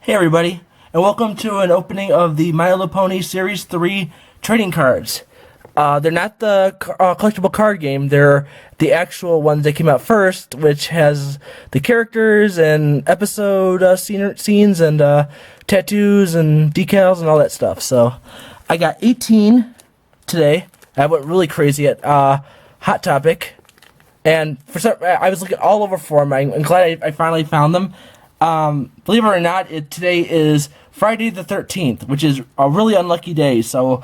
Hey everybody, and welcome to an opening of the My Little Pony Series 3 trading cards. They're not the collectible card game, they're the actual ones that came out first, which has the characters and episode scenes and tattoos and decals and all that stuff. So, I got 18 today. I went really crazy at Hot Topic, and I was looking all over for them. I'm glad I finally found them. Believe it or not, today is Friday the 13th, which is a really unlucky day, so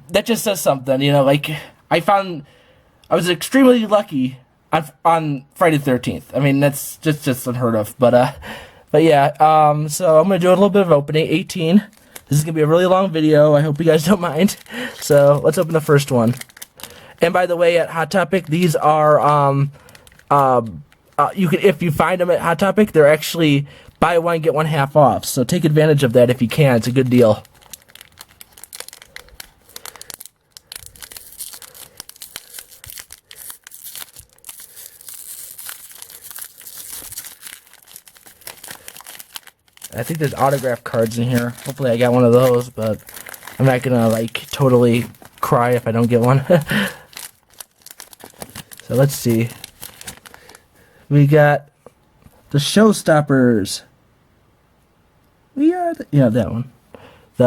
that just says something, you know, like, I was extremely lucky on Friday the 13th. I mean, that's just unheard of, but yeah, so I'm gonna do a little bit of opening, 18. This is gonna be a really long video, I hope you guys don't mind, so let's open the first one. And by the way, at Hot Topic, these are, if you find them at Hot Topic, they're actually buy one get one half off. So take advantage of that if you can. It's a good deal. I think there's autograph cards in here. Hopefully I got one of those, but I'm not gonna like totally cry if I don't get one. So let's see. We got the Showstoppers. That one.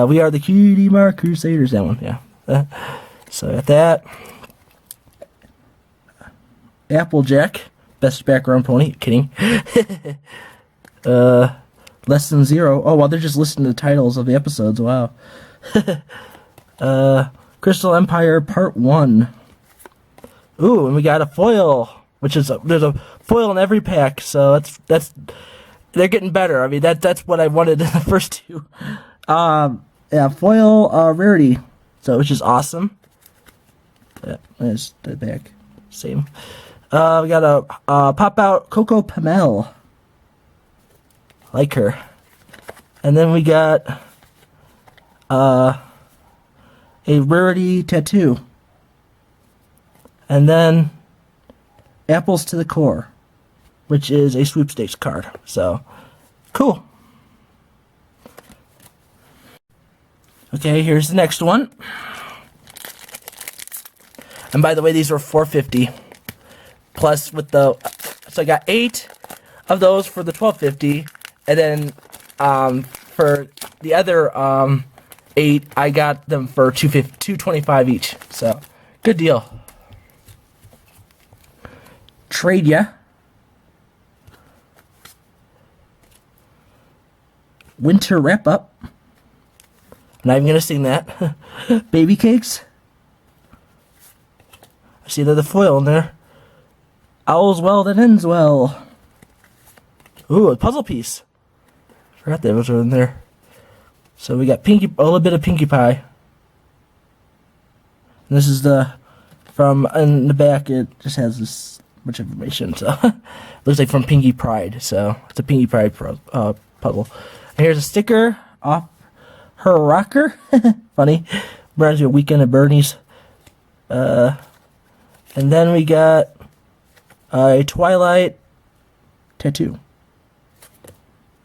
We Are the Cutie Mark Crusaders. That one, yeah. So I got that. Applejack, best background pony. Kidding. Less Than Zero. Oh, well, they're just listing the titles of the episodes. Wow. Crystal Empire Part 1. Ooh, and we got a foil. Which is there's a foil in every pack, so that's they're getting better. I mean that's what I wanted in the first two. Yeah, foil rarity, so which is awesome. Yeah, there's the back, same. We got a pop out Coco Pamel, like her, and then we got a rarity tattoo, and then Apples to the Core, which is a sweepstakes card. So, cool. Okay, here's the next one. And by the way, these were $4.50. Plus with the, so I got 8 of those for the $12.50, and then for the other 8, I got them for $2.25 each. So, good deal. Trade ya. Winter Wrap Up. Not even gonna sing that. Baby Cakes. I see the foil in there. All's Well That Ends Well. Ooh, a puzzle piece. Forgot that was in there. So we got a little bit of Pinkie Pie. And this is from in the back. It just has this much information, so looks like from Pinkie Pride, so it's a Pinkie Pride puzzle. And here's a sticker off her rocker. Funny, reminds me of Weekend at Bernie's. And then we got a Twilight tattoo,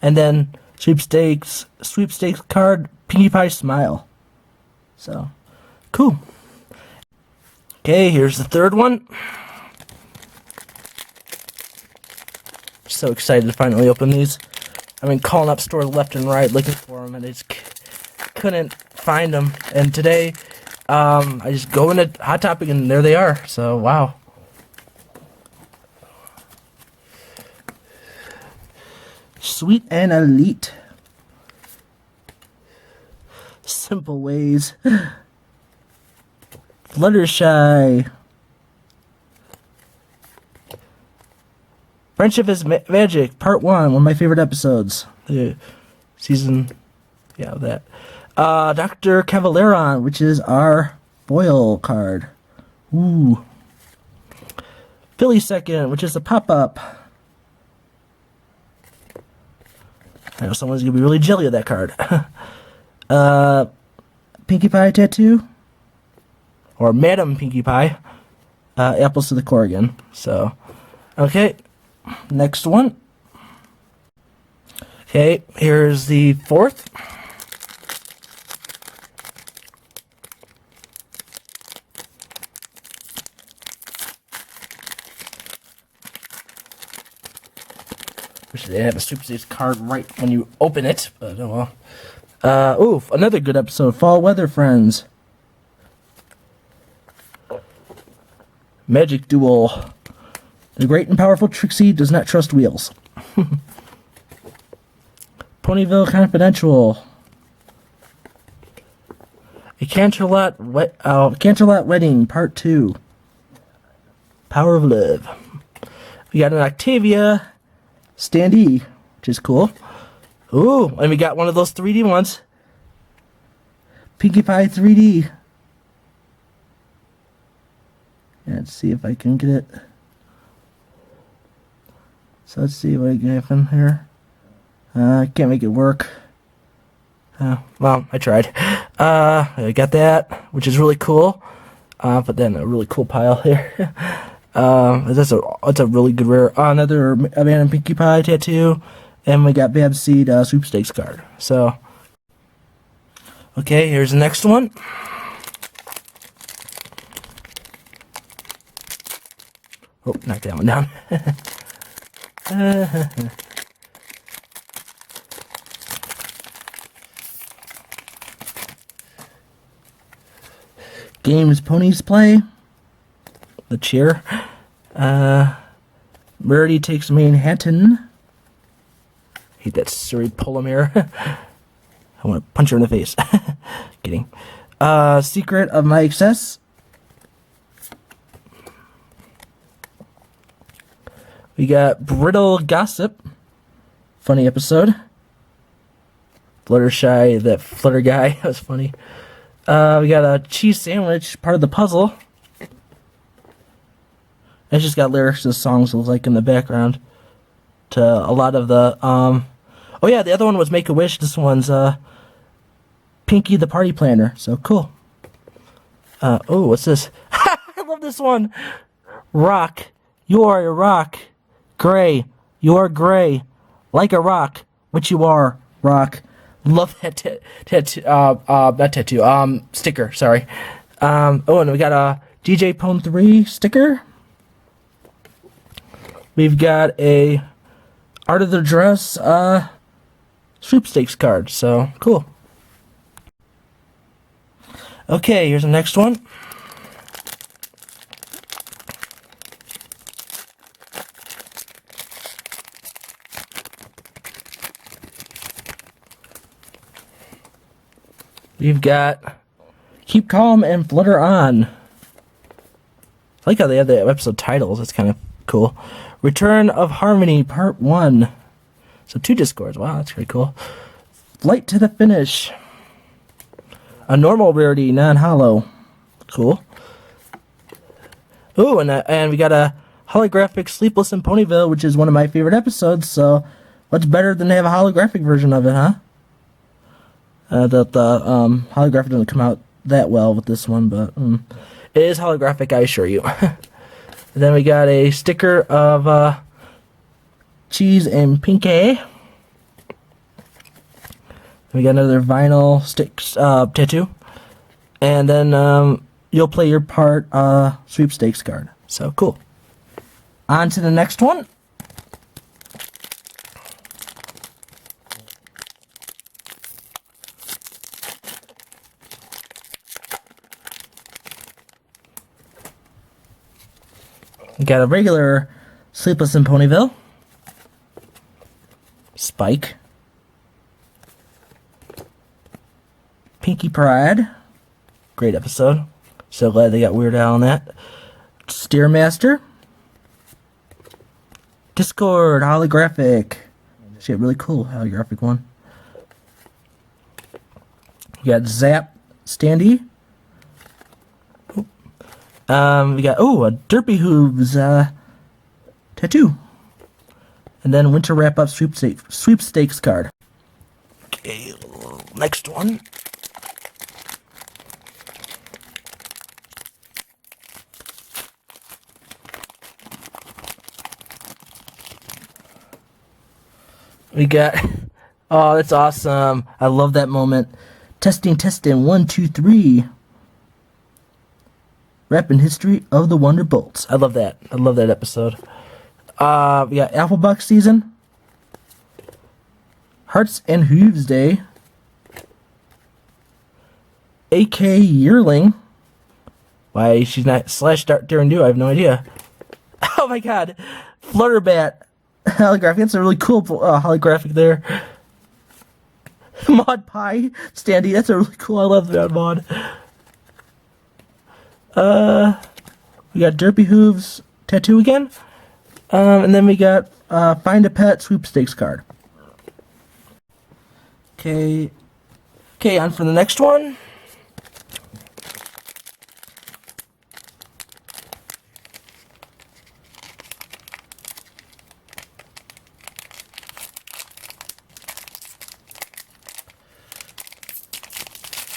and then sweepstakes card Pinkie Pie smile. So cool. Okay, here's the third one. So excited to finally open these. I've been calling up stores left and right looking for them, and I just couldn't find them. And today, I just go into Hot Topic, and there they are. So, wow. Sweet and Elite. Simple Ways. Fluttershy. Friendship is Magic, Part 1, one of my favorite episodes. The season, yeah, that. Dr. Cavaleron, which is our foil card. Ooh. Philly Second, which is a pop-up. I know someone's going to be really jelly of that card. Pinkie Pie tattoo. Or Madam Pinkie Pie. Apples to the Core again. So, okay. Next one. Okay, here's the fourth. Wish they have a sweepstakes card right when you open it, but oh well. Ooh, another good episode. Fall weather, friends. Magic duel. The great and powerful Trixie does not trust wheels. Ponyville Confidential. A Canterlot Wedding, Part 2. Power of Love. We got an Octavia standee, which is cool. Ooh, and we got one of those 3D ones. Pinkie Pie 3D. Let's see if I can get it. So let's see what I can happen here. I can't make it work. Well, I tried. I got that, which is really cool. But then a really cool pile here. That's a really good rare. Another Abandoned Pinkie Pie tattoo, and we got Babs Seed sweepstakes card. So, okay, here's the next one. Oh, knock that one down. Games Ponies Play. The chair. Rarity Takes Manhattan. Hate that Siri Pullum here. I want to punch her in the face. Kidding. Secret of My Excess. We got Brittle Gossip. Funny episode. Fluttershy, that flutter guy. That was funny. We got a cheese sandwich, part of the puzzle. It's just got lyrics to the songs like in the background. To a lot of the oh yeah, the other one was Make a Wish. This one's Pinky the Party Planner. So cool. Oh, what's this? I love this one. Rock. You are a rock. Gray. You are gray. Like a rock. Which you are. Rock. Love that tattoo. Not tattoo. Sticker. Sorry. Oh, and we got a DJ Pone 3 sticker. We've got a Art of the Dress sweepstakes card. So cool. Okay, here's the next one. We've got Keep Calm and Flutter On. I like how they have the episode titles. It's kind of cool. Return of Harmony Part 1. So 2 Discords. Wow, that's pretty cool. Flight to the Finish. A normal rarity, non-hollow. Cool. Ooh, and we got a holographic Sleepless in Ponyville, which is one of my favorite episodes. So what's better than to have a holographic version of it, huh? The holographic doesn't come out that well with this one, but it is holographic, I assure you. Then we got a sticker of Cheese and Pinky. We got another vinyl sticks tattoo. And then you'll play your part sweepstakes card. So cool. On to the next one. We got a regular Sleepless in Ponyville. Spike. Pinky Pride. Great episode. So glad they got Weird Al on that. Stairmaster. Discord holographic. Shit, really cool holographic one. We got Zap Standee. We got a Derpy Hooves tattoo, and then Winter Wrap Up sweepstakes card. Okay, next one. We got Oh, that's awesome. I love that moment. Testing, testing, 1, 2, 3. Rapping history of the Wonderbolts. I love that. I love that episode. We got Applebox season. Hearts and Hooves Day. AK Yearling. Why she's not slash Darren Do, I have no idea. Oh my god. Flutterbat. Holographic. That's a really cool holographic there. Mod Pie. Standy. That's a really cool. I love that mod. We got Derpy Hooves tattoo again. And then we got Find a Pet sweepstakes card. Okay. Okay, on for the next one.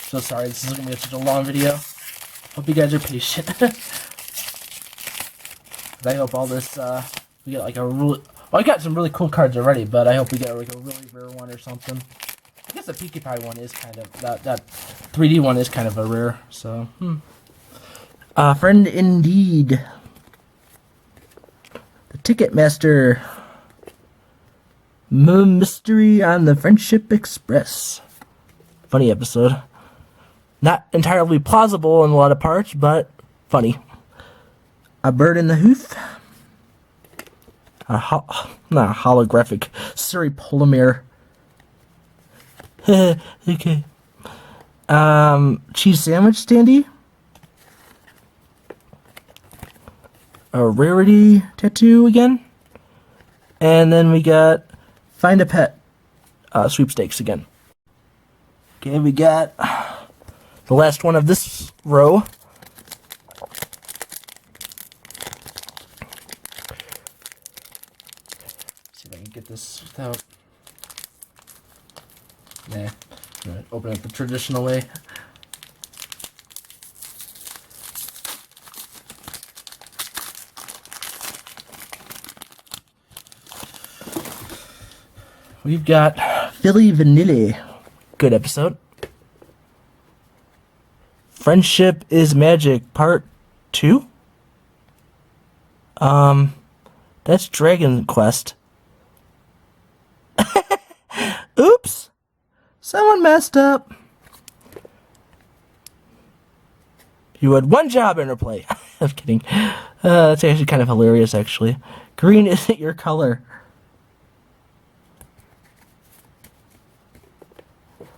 So sorry, this is going to be such a long video. Hope you guys are patient. I hope all this, we get like a really... Well, I got some really cool cards already, but I hope we get like a really rare one or something. I guess the Pinkie Pie one is kind of... That 3D one is kind of a rare, so... Friend Indeed. The Ticketmaster. Mystery on the Friendship Express. Funny episode. Not entirely plausible in a lot of parts, but funny. A Bird in the Hoof. Not a holographic. Surrey Polymer. Okay. Cheese Sandwich Standy. A Rarity Tattoo again. And then we got Find a Pet sweepstakes again. Okay, we got the last one of this row. See if I can get this without... Nah. I'm gonna open it the traditional way. We've got Philly Vanilli. Good episode. Friendship is Magic Part 2? That's Dragon Quest. Oops! Someone messed up. You had one job, Interplay. I'm kidding. That's actually kind of hilarious, actually. Green isn't your color.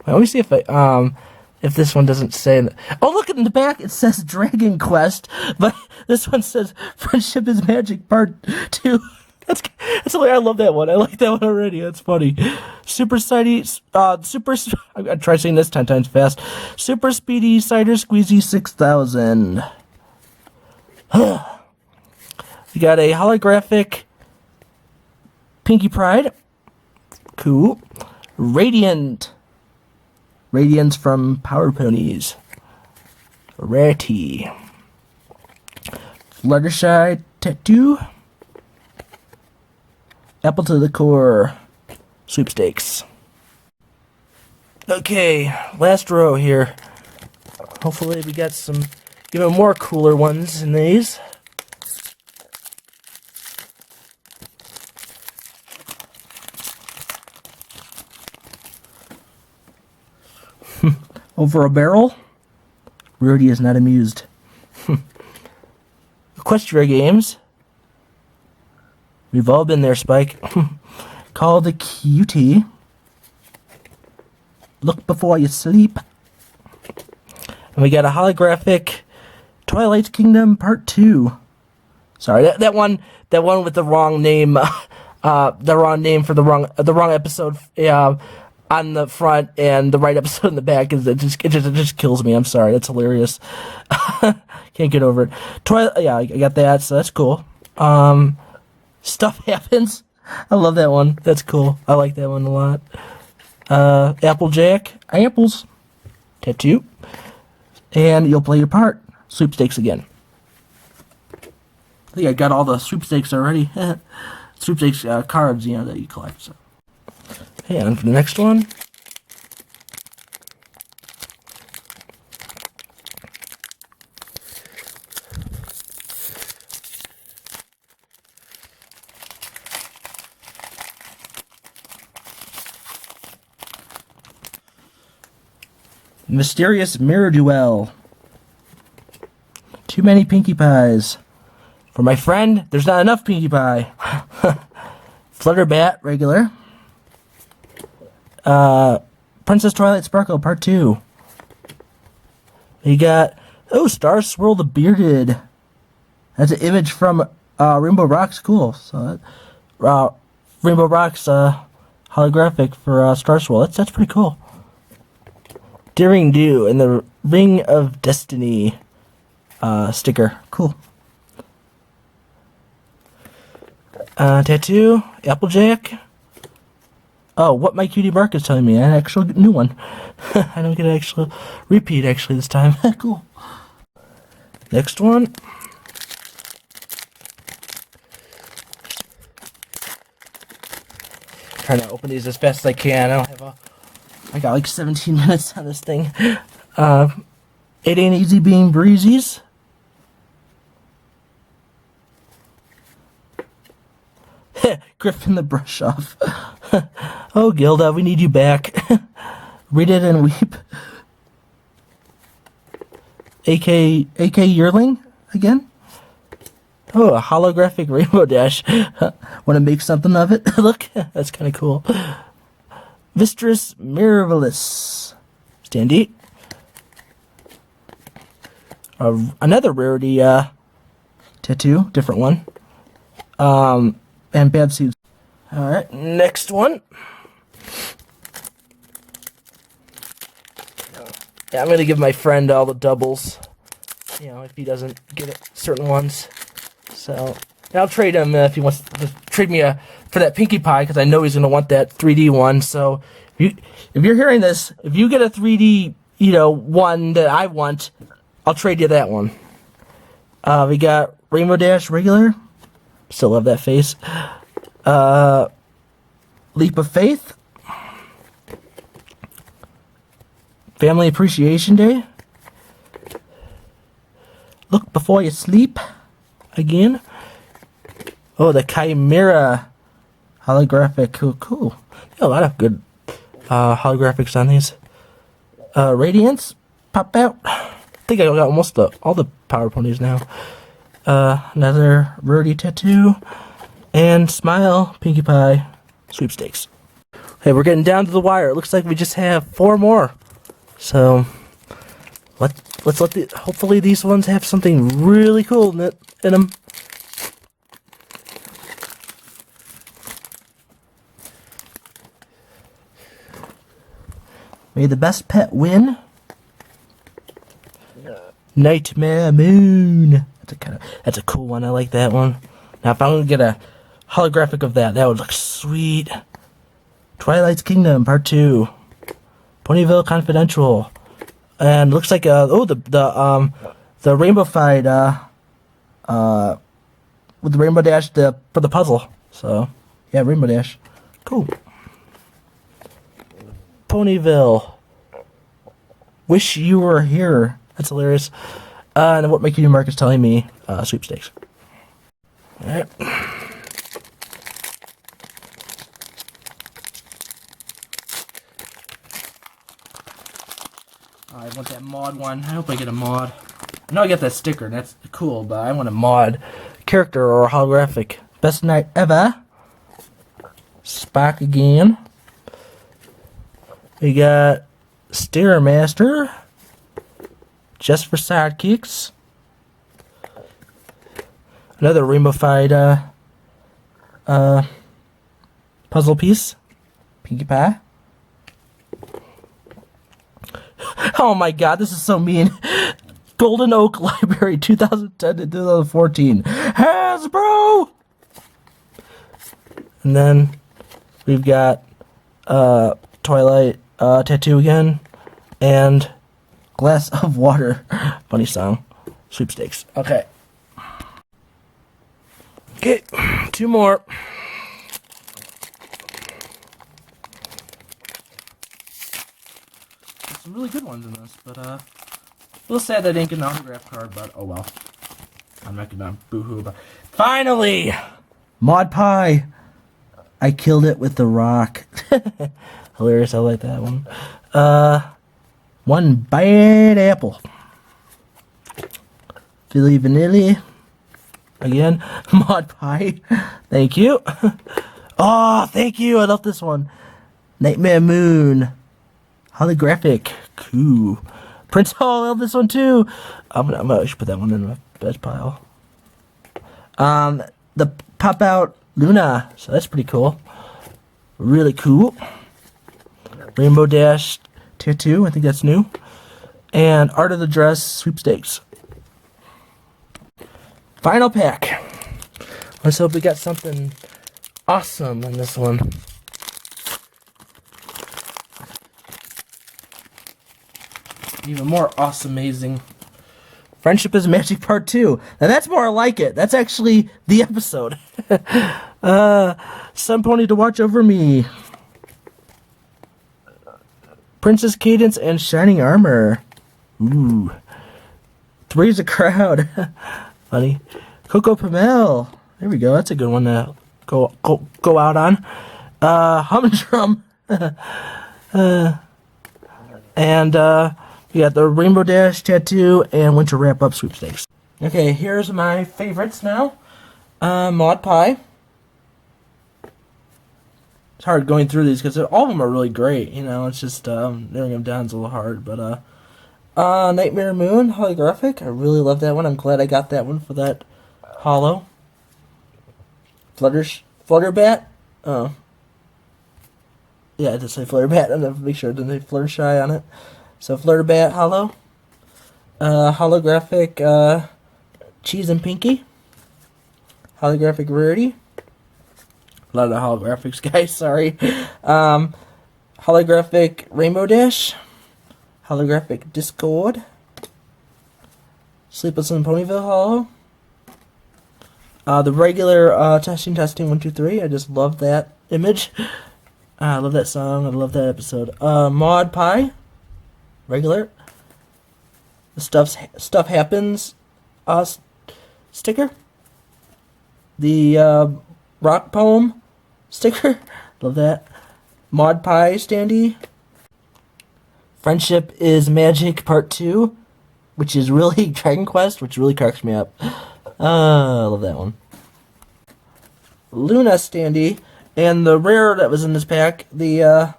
Let me see if this one doesn't say... Oh, look, in the back it says Dragon Quest, but this one says Friendship is Magic Part 2. That's I love that one. I like that one already. That's funny. Super Speedy... I'm going to try saying this 10 times fast. Super Speedy Cider Squeezy 6000. We got a holographic Pinkie Pride. Cool. Radiant. Radiance from Power Ponies. Rarity. Fluttershy Tattoo. Apple to the Core. Sweepstakes. Okay, last row here. Hopefully we got some even more cooler ones in these. Over a barrel? Rudy is not amused. Equestria Games. We've all been there, Spike. Call the Cutie. Look before you sleep. And we got a holographic Twilight Kingdom Part 2. Sorry, that one with the wrong name. The wrong name for the wrong episode. On the front and the right episode in the back is it just kills me. I'm sorry, that's hilarious. Can't get over it. Yeah, I got that, so that's cool. Stuff Happens. I love that one. That's cool. I like that one a lot. Applejack, Apples, Tattoo, and You'll Play Your Part. Sweepstakes again. I think I got all the sweepstakes already. Sweepstakes cards, that you collect. So. Okay, on for the next one. Mysterious Mirror Duel. Too many Pinkie Pies. For my friend, there's not enough Pinkie Pie. Flutterbat, regular. Princess Twilight Sparkle, Part 2. You got, oh, Star Swirl the Bearded. That's an image from Rainbow Rocks. Cool. So, Rainbow Rocks holographic for Star Swirl. That's pretty cool. Daring Do and the Ring of Destiny sticker. Cool. Tattoo, Applejack. Oh, what my cutie Mark is telling me. An actual new one. I don't get an actual repeat actually this time. Cool. Next one. Trying to open these as fast as I can. I got like 17 minutes on this thing. It Ain't Easy Being Breezies. Griffin the Brush Off. Oh, Gilda, we need you back. Read it and weep. AK Yearling again. Oh, a holographic Rainbow Dash. Want to make something of it? Look, that's kind of cool. Mistress Mirabilis. Standy. Another rarity tattoo, different one. And Bad Seeds. Alright, next one. Yeah, I'm gonna give my friend all the doubles. You know, if he doesn't get it, certain ones. So, and I'll trade him if he wants to trade me for that Pinkie Pie, because I know he's gonna want that 3D one. So, if you're hearing this, if you get a 3D, one that I want, I'll trade you that one. We got Rainbow Dash regular. Still love that face. Leap of Faith. Family Appreciation Day. Look Before You Sleep. Again. Oh, the Chimera holographic. Cool. Yeah, a lot of good holographics on these. Radiance. Pop Out. I think I got almost all the Power Ponies now. Another rarity tattoo. And Smile, Pinkie Pie, sweepstakes. Hey, we're getting down to the wire. It looks like we just have 4 more. So, let's let hopefully these ones have something really cool in them. May the best pet win. Nightmare Moon. That's a cool one. I like that one. Now, if I'm gonna get a holographic of that would look sweet. Twilight's Kingdom Part 2. Ponyville Confidential. And looks like the Rainbow Fight with the Rainbow Dash for the puzzle. So yeah, Rainbow Dash. Cool. Ponyville. Wish You Were Here. That's hilarious. And what my cutie Mark is telling me, sweepstakes. Alright. I want that mod one. I hope I get a mod. I know I got that sticker. That's cool, but I want a mod character or holographic. Best night ever. Spock again. We got Stairmaster. Just for sidekicks. Another Rainbow Fight puzzle piece. Pinkie Pie. Oh my god, this is so mean. Golden Oak Library 2010 to 2014. Hasbro! And then we've got Twilight tattoo again. And Glass of Water. Funny song. Sweepstakes. Okay. Okay, 2 more. some really good ones in this, but a little sad that I didn't get an autograph card, but oh well. I'm not gonna boo-hoo about it. Finally! Mod Pie! I killed it with the rock. Hilarious, I like that one. One bad apple. Philly Vanilli. Again, Mod Pie. Thank you. Oh, thank you. I love this one. Nightmare Moon. Holographic. Cool. Prince Hall, I love this one too. I should put that one in my best pile. The Pop Out Luna. So that's pretty cool. Really cool. Rainbow Dash Tattoo. I think that's new. And Art of the Dress Sweepstakes. Final pack. Let's hope we got something awesome in this one. Even more awesome, amazing. Friendship is Magic Part 2. Now that's more like it. That's actually the episode. Sun Pony to Watch Over Me. Princess Cadence and Shining Armor. Ooh. Three's a Crowd. Funny. Coco Pamel. There we go. That's a good one to go out on. Humdrum. And we got the Rainbow Dash Tattoo and Winter Wrap Up Sweepstakes. Okay, here's my favorites now. Mod Pie. It's hard going through these because all of them are really great. You know, it's just narrowing them down is a little hard. But Nightmare Moon holographic. I really love that one. I'm glad I got that one for that holo. Flutterbat. Oh. Yeah, I just say Flutterbat. I'm gonna make sure I didn't say Fluttershy on it. So Flutterbat holo. Holographic Cheese and Pinky. Holographic Rarity. A lot of holographics, guys. Sorry. Holographic Rainbow Dash. Holographic Discord. Sleepless in Ponyville holo. The regular testing 1 2 3. I just love that image. I love that song. I love that episode. Mod Pie. Regular. The Stuff Happens sticker. The Rock Poem sticker. Love that. Mod Pie standee. Friendship is Magic Part 2, which is really Dragon Quest, which really cracks me up. I love that one. Luna standee. And the rare that was in this pack, the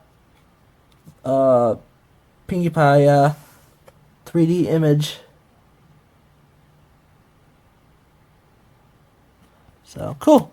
Pinkie Pie 3D image. So, cool.